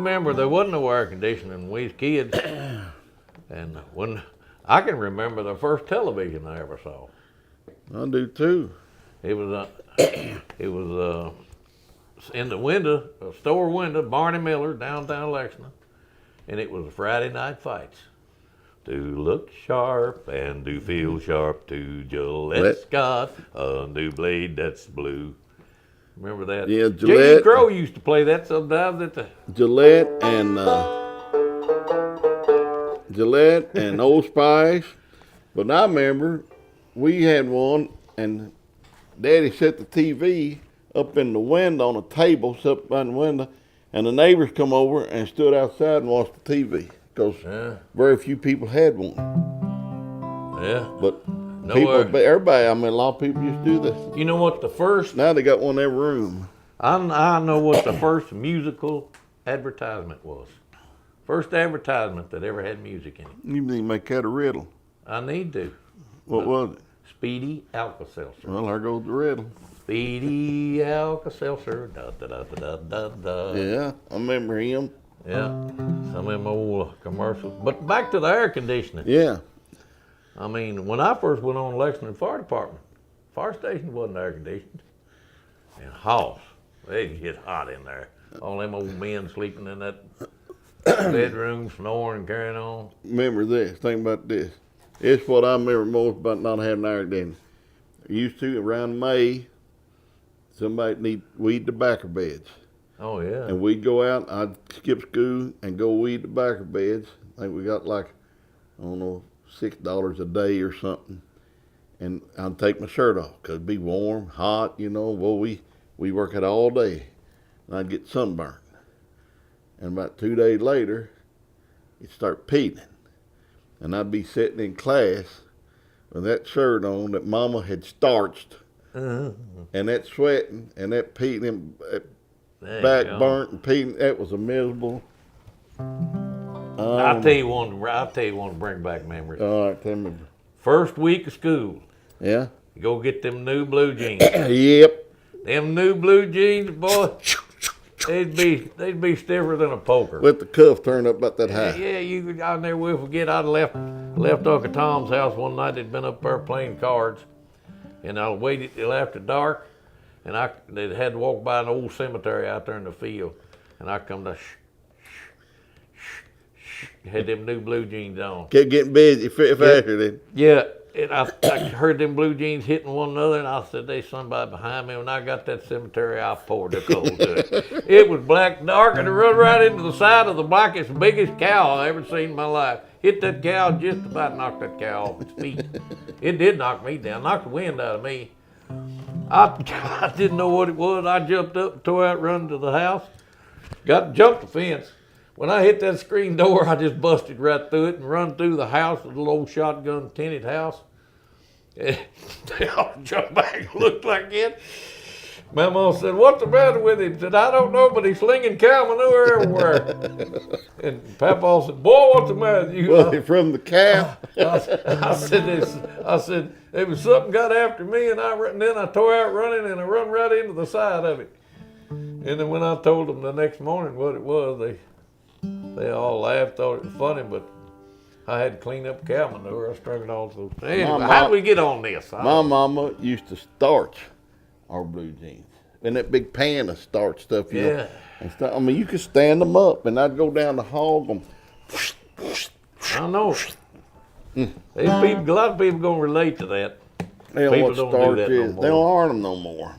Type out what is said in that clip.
remember there wasn't no air conditioning when we was kids. And when I can remember the first television I ever saw. I do too. It was in the window, a store window, Barney Miller, downtown Lexington, and it was Friday Night Fights. To look sharp and to feel sharp, to Gillette's got a new blade that's blue. Remember that? Yeah, J.D. Crowe used to play that sometimes at the Gillette and Old Spice. But I remember we had one, and Daddy set the TV up in the window on a table, set up by the window, and the neighbors come over and stood outside and watched the TV because very few people had one. Yeah. But everybody, a lot of people used to do this. You know what the first? Now they got one in every room. I know what the first musical advertisement was. First advertisement that ever had music in it. You need to make that a riddle. I need to. What was it? Speedy Alka-Seltzer. Well, there goes the riddle. Speedy Alka-Seltzer. Da, da, da, da, da, da. Yeah, I remember him. Yeah, some of them old commercials. But back to the air conditioning. Yeah. I mean, when I first went on Lexington Fire Department, fire station wasn't air conditioned. And house, they'd get hot in there. All them old men sleeping in that bedroom, snoring and carrying on. Remember this, think about this. It's what I remember most about not having air conditioning. Used to, around May, somebody need weed tobacco beds. Oh, yeah. And we'd go out, I'd skip school and go weed tobacco beds. I think we got like, I don't know, $6 a day or something. And I'd take my shirt off because it'd be warm, hot, you know. Well, we work it all day. And I'd get sunburned. And about 2 days later, it'd start peeling. And I'd be sitting in class with that shirt on that Mama had starched. And that sweating and that peeling, back burnt and peeling. That was a miserable. I'll tell you one to bring back memories. All right, tell me. First week of school. Yeah. You go get them new blue jeans. Yep. Them new blue jeans, boy. They'd be stiffer than a poker. With the cuff turned up about that high. Yeah, I'll never will forget. I'd left Uncle Tom's house one night. They'd been up there playing cards, and I waited till after dark, and they had to walk by an old cemetery out there in the field, and I come to had them new blue jeans on. Kept getting busy faster then. Yeah. And I heard them blue jeans hitting one another, and I said, there's somebody behind me. When I got that cemetery, I poured the coal to it. It was black dark, and it run right into the side of the blackest, biggest cow I ever seen in my life. Hit that cow, just about knocked that cow off its feet. It did knock me down, knocked the wind out of me. I didn't know what it was. I jumped up, tore out, run to the house, jumped the fence. When I hit that screen door, I just busted right through it and run through the house, the little old shotgun tinted house. They all jumped back and looked like it. My mom said, "What's the matter with him?" I said, "I don't know, but he's slinging cow manure everywhere." And Papa said, "Boy, what's the matter with you?" Well, from the cow. I said, "There was something got after me, and then I tore out running, and I run right into the side of it." And then when I told them the next morning what it was, they all laughed, thought it was funny, but I had to clean up cow manure. I strung it all through. Anyway, how did we get on this? My mama used to starch our blue jeans in that big pan of starch stuff, you know. And I mean, you could stand them up, and I'd go down the hall going. I know. A lot of people gonna relate to that. They don't know what starch is. They don't iron them no more.